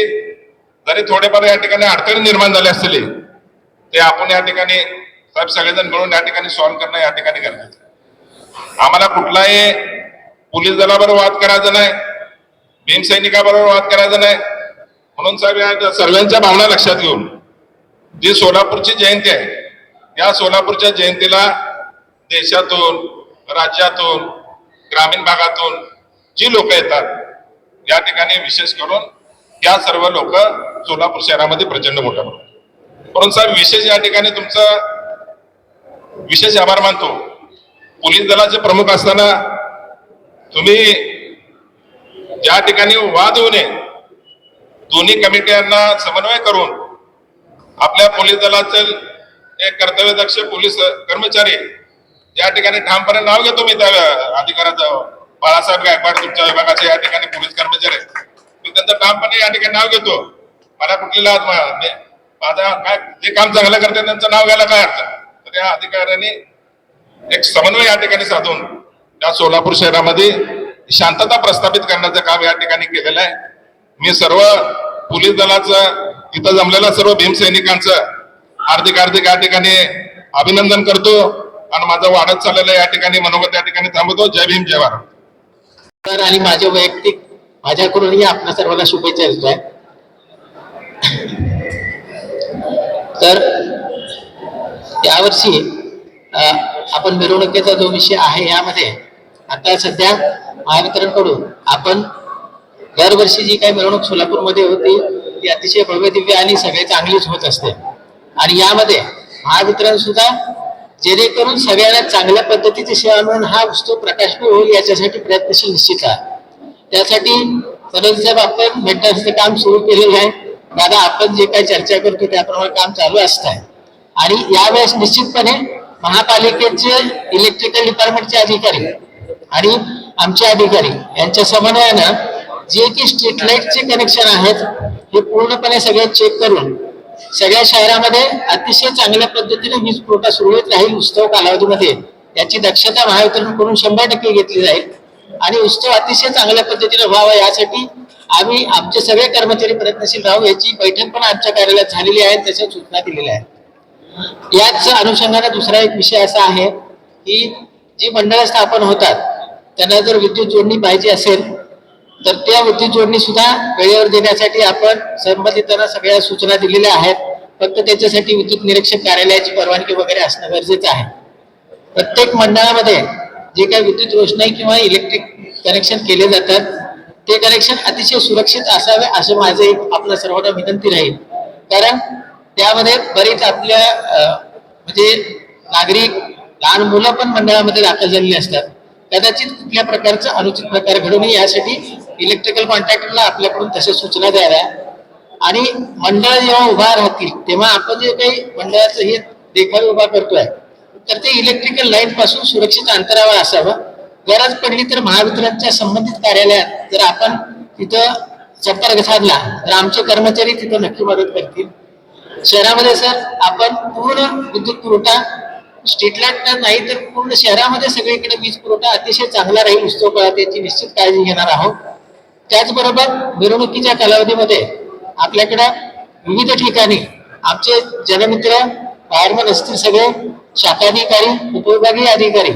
जरी थोडेफार या ठिकाणी अडथळे निर्माण झाले असतील ते आपण या ठिकाणी साहेब सगळेजण मिळून या ठिकाणी सॉल्व्ह करणं या ठिकाणी गरजेचं आहे. आम्हाला कुठलाही पोलीस दलाबरोबर वाद करायचा नाही, भीमसैनिकाबरोबर वाद करायचा नाही. म्हणून साहेब या सर्वांच्या भावना लक्षात घेऊन जी सोलापूरची जयंती आहे या सोलापूरच्या जयंतीला देशातून राज्यातून ग्रामीण भागातून जी लोक येतात या ठिकाणी विशेष करून या सर्व लोक सोलापूर शहरामध्ये प्रचंड मोठा म्हणून साहेब विशेष या ठिकाणी तुमचा विशेष आभार मानतो. पोलीस दलाचे प्रमुख असताना तुम्ही ज्या ठिकाणी वाद होऊ नये दोन्ही कमिट्यांना समन्वय करून आपल्या पोलीस दलाचे एक कर्तव्यदक्ष पोलीस कर्मचारी या ठिकाणी ठामपणे नाव घेतो मी त्या अधिकाऱ्याचं, बाळासाहेब गायकवाड तुमच्या विभागाचे या ठिकाणी पोलीस कर्मचारी मी त्यांचं ठामपणे या ठिकाणी नाव घेतो. मला कुठली माझा काय जे काम चांगलं करते त्यांचं नाव घ्यायला काय अडचण. तर त्या अधिकाऱ्यांनी एक समन्वय या ठिकाणी साधून त्या सोलापूर शहरामध्ये शांतता प्रस्थापित करण्याचं काम या ठिकाणी केलेलं आहे. मी सर्व पोलीस दलाचं इथं जमलेल्या सर्व भीमसैनिकांचं हार्दिक या ठिकाणी अभिनंदन करतो आणि माझं वाढत चाललेलं या ठिकाणी मनोगत या ठिकाणी थांबवतो. जय भीम जय भारत. तर आणि माझ्या वैयक्तिक माझ्याकडूनही आपल्या सर्वांना शुभेच्छा देतो आहे. तर यावर्षी आपण मिरवणुकीचा जो विषय आहे यामध्ये आता सध्या महावितरणकडून आपण दरवर्षी जी काही मिरवणूक सोलापूरमध्ये होती ती अतिशय भव्य दिव्य आणि सगळे चांगलीच होत असते. आणि यामध्ये महावितरण सुद्धा जेणेकरून सगळ्यांना चांगल्या पद्धतीची सेवा मिळून हा उत्सव प्रकाशमय होईल याच्यासाठी प्रयत्नशील निश्चित आहे. त्यासाठी सरोज साहेब आपण मेंटेनन्सचं काम सुरू केलेलं आहे. दादा आपण जे काही चर्चा करतो त्याप्रमाणे काम चालू असत आहे. आणि यावेळेस निश्चितपणे महापालिकेचे इलेक्ट्रिकल डिपार्टमेंटचे अधिकारी आणि आमचे अधिकारी यांच्या समन्वयानं जे की स्ट्रीट लाईटचे कनेक्शन आहेत हे पूर्णपणे सगळे चेक करून सगळ्या शहरामध्ये अतिशय चांगल्या पद्धतीने वीज पुरवठा सुरळीत राहील उत्सव कालावधीमध्ये याची दक्षता महावितरणकडून 100% घेतली जाईल. आणि उत्सव अतिशय चांगल्या पद्धतीने व्हावा यासाठी आम्ही आमचे सगळे कर्मचारी प्रयत्नशील राहू. याची बैठक पण आमच्या कार्यालयात झालेली आहे, त्याच्या सूचना दिलेल्या आहेत. याच अनुषंगाने दुसरा एक विषय असा आहे की जी मंडळ स्थापन होतात त्यांना जर विद्युत जोडणी पाहिजे असेल तर त्या विद्युत जोडणी सुद्धा वेळेवर देण्यासाठी आपण संबंधितांना सगळ्या सूचना दिलेल्या आहेत. फक्त त्याच्यासाठी विद्युत निरीक्षक कार्यालयाची परवानगी वगैरे असणं गरजेचं आहे. प्रत्येक मंडळामध्ये जे काही विद्युत रोषणाई किंवा इलेक्ट्रिक कनेक्शन केले जातात ते कनेक्शन अतिशय सुरक्षित असावे असं माझं एक आपल्या सर्वांना विनंती राहील. कारण त्यामध्ये बरेच आपल्या म्हणजे नागरिक लहान मुलं पण मंडळामध्ये दाखल झालेली असतात. कदाचित कुठल्या प्रकारचा अनुचित प्रकार घडू नये यासाठी इलेक्ट्रिकल कॉन्ट्रॅक्टरला आपल्याकडून तशा सूचना द्याव्या. आणि मंडळ जेव्हा उभा राहतील तेव्हा आपण जे काही मंडळाचं हे देखावे उभा करतोय तर ते इलेक्ट्रिकल लाईन पासून सुरक्षित अंतरावर असावं. गरज पडली तर महावितरणच्या संबंधित कार्यालयात जर आपण तिथं संपर्क साधला तर आमचे कर्मचारी तिथं नक्की मदत करतील. शहरामध्ये सर आपण पूर्ण विद्युत पुरवठा स्ट्रीट लाईट नाही तर पूर्ण शहरामध्ये सगळीकडे वीज पुरवठा अतिशय चांगला राहील उत्सव काळात याची निश्चित काळजी घेणार आहोत. त्याचबरोबर मिरवणुकीच्या कालावधीमध्ये आपल्याकडे विविध ठिकाणी आमचे जनमित्र फायरमन असतील सगळे शाखाधिकारी उपविभागीय अधिकारी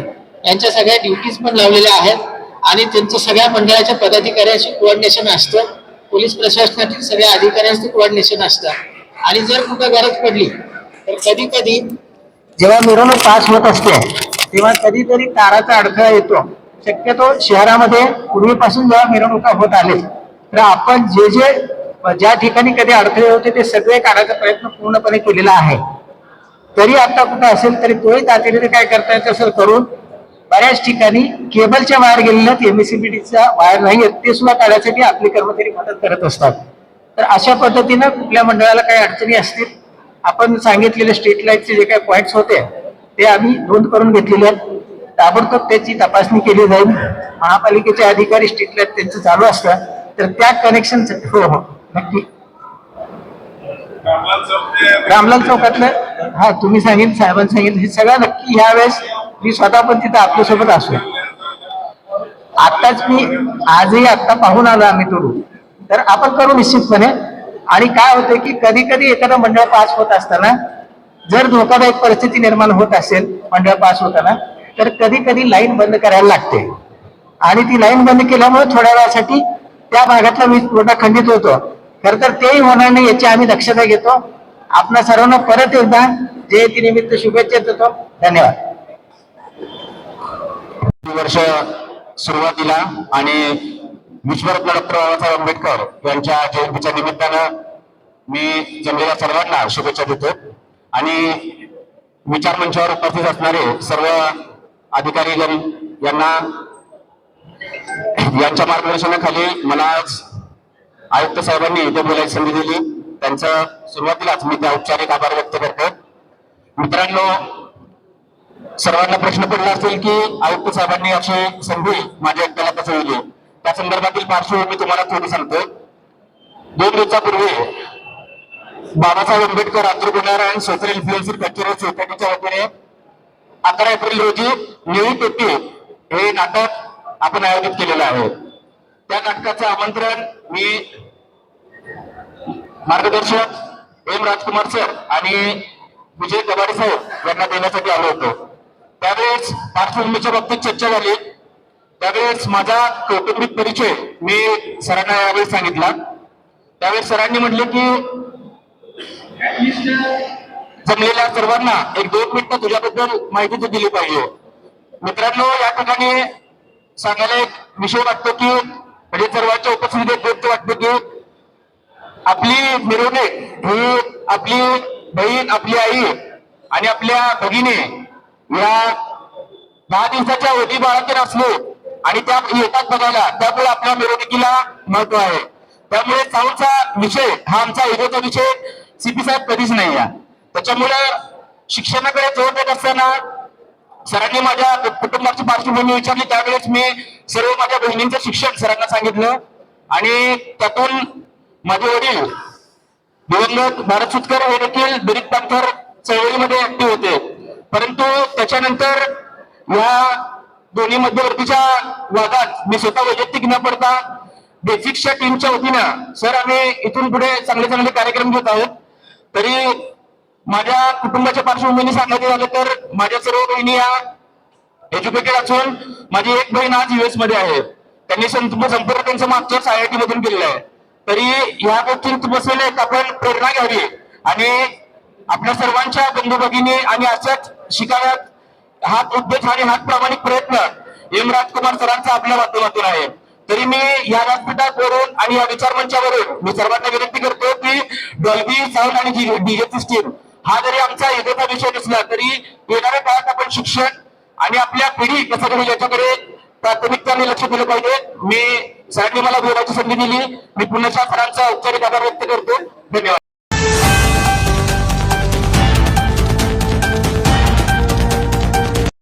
यांच्या सगळ्या ड्युटीज पण लावलेल्या आहेत. आणि त्यांचं सगळ्या मंडळाच्या पदाधिकाऱ्यांशी कोऑर्डिनेशन असतं. पोलीस प्रशासनातील सगळ्या अधिकाऱ्यांशी कोऑर्डिनेशन असतं. आणि जर कुठं गरज पडली तर कधी कधी जेव्हा मिरवणूक पास होत असते तेव्हा कधीतरी ताराचा अडथळा येतो. शक्यतो शहरामध्ये पूर्वीपासून जेव्हा मिरवणुका होत आले तर आपण ज्या ठिकाणी कधी अडथळे होते ते सगळे काढायचा प्रयत्न पूर्णपणे केलेला आहे. तरी आता कुठं असेल तरी तोही तातडीने काय करता येतं असेल करून बऱ्याच ठिकाणी केबलच्या वायर गेलेल्या एमएससीबीटीच्या वायर नाही आहेत ते सुद्धा काढण्यासाठी आपले कर्मचारी मदत करत असतात. तर अशा पद्धतीनं कुठल्या मंडळाला काही अडचणी असतील आपण सांगितलेले स्ट्रीट लाईटचे जे काही पॉईंट्स होते ते आम्ही नोंद करून घेतलेले आहेत. ताबडतोब त्याची तपासणी केली जाईल. महापालिकेचे अधिकारी स्ट्रीट लाईट त्यांचं चालू असतं तर त्या कनेक्शन हो हो नक्की रामलाल चौकातलं हा तुम्ही सांगितलं साहेबांनी सांगितलं हे सगळं नक्की ह्यावेळेस मी स्वतः पण तिथं आपल्यासोबत असू. आत्ताच मी आजही आत्ता पाहून आलो आम्ही करू तर आपण करू निश्चितपणे. आणि काय होतं की कधी कधी एखादा मंडळ पास होत असताना जर धोकादायक परिस्थिती निर्माण होत असेल मंडळ पास होताना तर कधी कधी लाईन बंद करायला लागते. आणि ती लाईन बंद केल्यामुळे थोड्या वेळासाठी त्या भागातला वीज पुरवठा खंडित होतो. खरं तर तेही होणार नाही याची आम्ही दक्षता घेतो. आपल्या सर्वांना परत एकदा जयंतीनिमित्त शुभेच्छा देतो. धन्यवाद. वर्ष सुरुवातीला आणि विश्वरत्न डॉक्टर बाबासाहेब आंबेडकर यांच्या जयंतीच्या निमित्तानं मी जमलेल्या सर्वांना शुभेच्छा देतो. आणि विचार मंचावर उपस्थित असणारे सर्व अधिकारीगण यांच्या मार्गदर्शनाखाली मला आज आयुक्त साहेबांनी इथे बोलायची संधी दिली. त्यांचं सुरुवातीलाच मी त्या औपचारिक आभार व्यक्त करतो. मित्रांनो, सर्वांना प्रश्न पडला असेल की आयुक्त साहेबांनी अशी संधी माझ्या एकट्याला कसं दिली. त्या संदर्भातील पार्श्वभूमी तुम्हाला थोडी सांगतो. 2 दिवसापूर्वी Babasaheb Ambedkar entrepreneur social influencer cultural सोसायटीच्या वतीने 11 एप्रिल रोजी निळी पेटी हे नाटक आपण आयोजित केलेलं आहे. त्या नाटकाचं आमंत्रण मी मार्गदर्शक एम राजकुमार सर आणि विजय कबाडे साहेब यांना देण्यासाठी आलो होतो. त्यावेळेस पार्श्वभूमीच्या बाबतीत चर्चा झाली. त्यावेळेस माझा कौटुंबिक परिचय मी सरांना यावेळेस सांगितला. त्यावेळेस सरांनी म्हटले की जमलेल्या सर्वांना 1-2 मिनिटं तुझ्याबद्दल माहिती तू दिली पाहिजे. मित्रांनो, या ठिकाणी सांगायला एक विषय वाटतो की म्हणजे सर्वांच्या उपस्थितीत गोष्ट वाटते की आपली मिरवणूक ही आपली बहीण, आपली आई आणि आपल्या भगिनी या 10 दिवसाच्या होती बाळातील असलो आणि त्या येतात बघायला, त्यामुळे आपल्या मिरवणुकीला महत्व आहे. त्यामुळे साऊंडचा विषय हा आमचा इगोचा विषय सीपी साहेब कधीच नाही आहे. त्याच्यामुळे शिक्षणाकडे जोर देत असताना सरांनी माझ्या कुटुंबाची पार्श्वभूमी विचारली. त्यावेळेस मी सर्व माझ्या बहिणींचं शिक्षण सरांना सांगितलं आणि त्यातून माझे वडील दिवंगत भारत सुतकर हे देखील दलित पॅंथर चळवळीमध्ये ऍक्टिव्ह होते. परंतु त्याच्यानंतर या दोन्ही मध्यवर्तीच्या वादात मी स्वतः वैयक्तिक न पडता बेसिक्सच्या टीमच्या वतीनं सर आम्ही इथून पुढे चांगले चांगले कार्यक्रम घेत आहोत. तरी माझ्या कुटुंबाच्या पार्श्वभूमीने सांगायचं झालं तर माझ्या सर्व बहिणी या एज्युकेटेड असून माझी एक बहीण आज US मध्ये आहे. त्यांनी संपूर्ण त्यांचं मास्टर्स IIT मधून केलेलं आहे. तरी ह्या गोष्टीत बसलेले आपण प्रेरणा घ्यावी आणि आपल्या सर्वांच्या बंधू भगिनी आणि अशाच शिकाव्यात हाच उद्देश आणि हाच प्रामाणिक प्रयत्न एम राजकुमार सरांचा आपल्या माध्यमातून आहे. तरी मी या व्यासपीठावरून आणि या विचारमंचावरून मी सर्वांना विनंती करतो की डॉल्बी साऊंड आणि DJ सिस्टीम हा जरी आमचा इगोचा विषय नसला तरी येणाऱ्या काळात आपण शिक्षण आणि आपल्या पिढी कसं करू याच्याकडे प्राथमिकतेने लक्ष दिलं पाहिजे. मी सरांनी मला बोलायची संधी दिली. मी पुन्हा सरांचा औपचारिक आभार व्यक्त करतो. धन्यवाद.